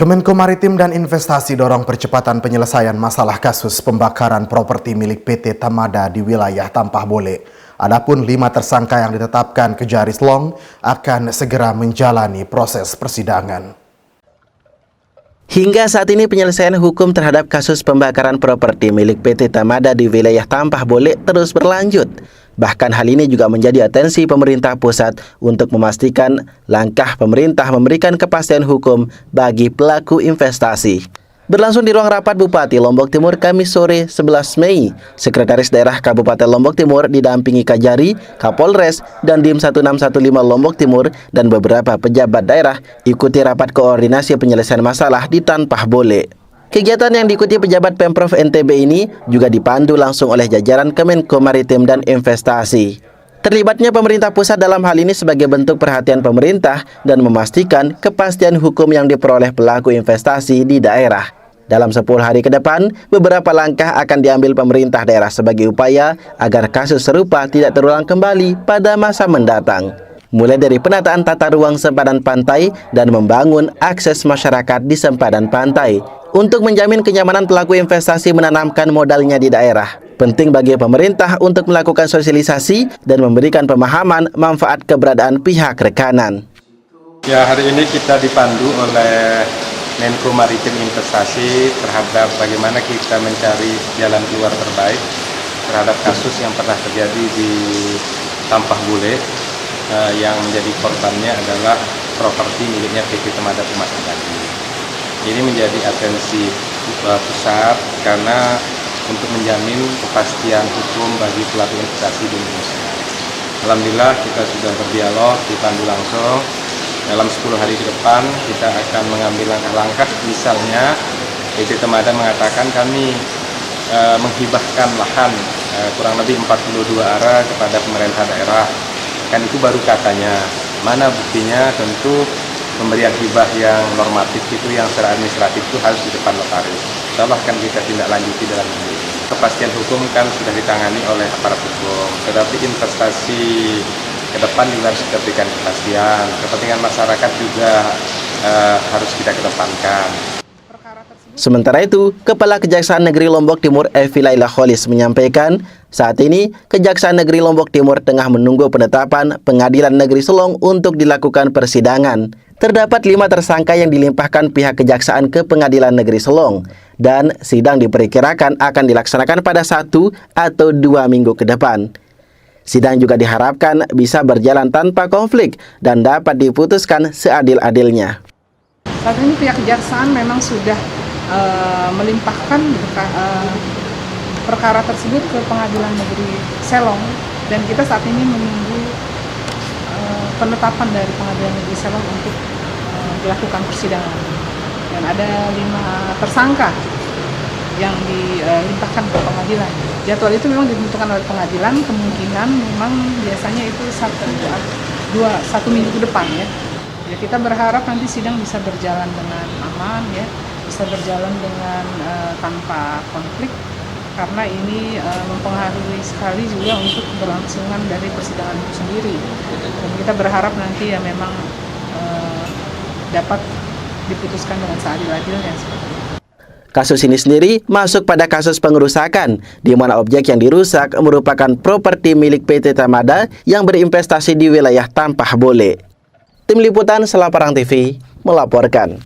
Kemenko Maritim dan Investasi dorong percepatan penyelesaian masalah kasus pembakaran properti milik PT Tamada di wilayah Tampah Bole. Adapun 5 tersangka yang ditetapkan Kejari Selong akan segera menjalani proses persidangan. Hingga saat ini penyelesaian hukum terhadap kasus pembakaran properti milik PT Tamada di wilayah Tampah Bole terus berlanjut. Bahkan hal ini juga menjadi atensi pemerintah pusat untuk memastikan langkah pemerintah memberikan kepastian hukum bagi pelaku investasi. Berlangsung di ruang rapat Bupati Lombok Timur Kamis sore 11 Mei, Sekretaris Daerah Kabupaten Lombok Timur didampingi Kajari, Kapolres, dan Dim 1615 Lombok Timur dan beberapa pejabat daerah ikuti rapat koordinasi penyelesaian masalah di Tampah Bole. Kegiatan yang diikuti pejabat Pemprov NTB ini juga dipandu langsung oleh jajaran Kemenko Maritim dan Investasi. Terlibatnya pemerintah pusat dalam hal ini sebagai bentuk perhatian pemerintah dan memastikan kepastian hukum yang diperoleh pelaku investasi di daerah. Dalam 10 hari ke depan, beberapa langkah akan diambil pemerintah daerah sebagai upaya agar kasus serupa tidak terulang kembali pada masa mendatang. Mulai dari penataan tata ruang sempadan pantai dan membangun akses masyarakat di sempadan pantai. Untuk menjamin kenyamanan pelaku investasi menanamkan modalnya di daerah, penting bagi pemerintah untuk melakukan sosialisasi dan memberikan pemahaman manfaat keberadaan pihak rekanan. Ya, hari ini kita dipandu oleh Menko Maritim Investasi terhadap bagaimana kita mencari jalan keluar terbaik terhadap kasus yang pernah terjadi di Tampah Bole yang menjadi korbannya adalah properti miliknya PT Tamada Pemas Abadi. Ini menjadi atensi pusat karena untuk menjamin kepastian hukum bagi pelaku investasi di Indonesia. Alhamdulillah kita sudah berdialog, dipandu langsung. Dalam 10 hari ke depan kita akan mengambil langkah-langkah, misalnya PT Tamada mengatakan kami menghibahkan lahan kurang lebih 42 arah kepada pemerintah daerah. Kan itu baru katanya, mana buktinya? Tentu pemberian hibah yang normatif itu, yang secara administratif itu harus di depan notaris. Insyaallah akan kita tindak lanjuti dalam ini. Kepastian hukum kan sudah ditangani oleh aparat hukum, tetapi investasi ke depan juga harus kita berikan kepastian. Kepentingan masyarakat juga harus kita kedepankan. Sementara itu, Kepala Kejaksaan Negeri Lombok Timur Evi Laila Kholis menyampaikan, saat ini Kejaksaan Negeri Lombok Timur tengah menunggu penetapan Pengadilan Negeri Selong untuk dilakukan persidangan. Terdapat 5 tersangka yang dilimpahkan pihak Kejaksaan ke Pengadilan Negeri Selong, dan sidang diperkirakan akan dilaksanakan pada 1 atau 2 minggu ke depan. Sidang juga diharapkan bisa berjalan tanpa konflik dan dapat diputuskan seadil-adilnya. Saat ini pihak Kejaksaan memang sudah melimpahkan perkara tersebut ke Pengadilan Negeri Selong, dan kita saat ini menunggu penetapan dari Pengadilan Negeri Selong untuk dilakukan persidangan. Dan ada 5 tersangka yang dilimpahkan ke pengadilan. Jadwal itu memang ditentukan oleh pengadilan, kemungkinan memang biasanya itu 1 minggu ke depan ya. Ya, kita berharap nanti sidang bisa berjalan dengan aman ya, bisa berjalan dengan tanpa konflik, karena ini mempengaruhi sekali juga untuk keberlangsungan dari persidangan itu sendiri. Dan kita berharap nanti ya memang dapat diputuskan dengan seadil-adilnya seperti itu. Kasus ini sendiri masuk pada kasus pengerusakan, di mana objek yang dirusak merupakan properti milik PT Tamada yang berinvestasi di wilayah Tampah Bole. Tim Liputan Selaparang TV melaporkan.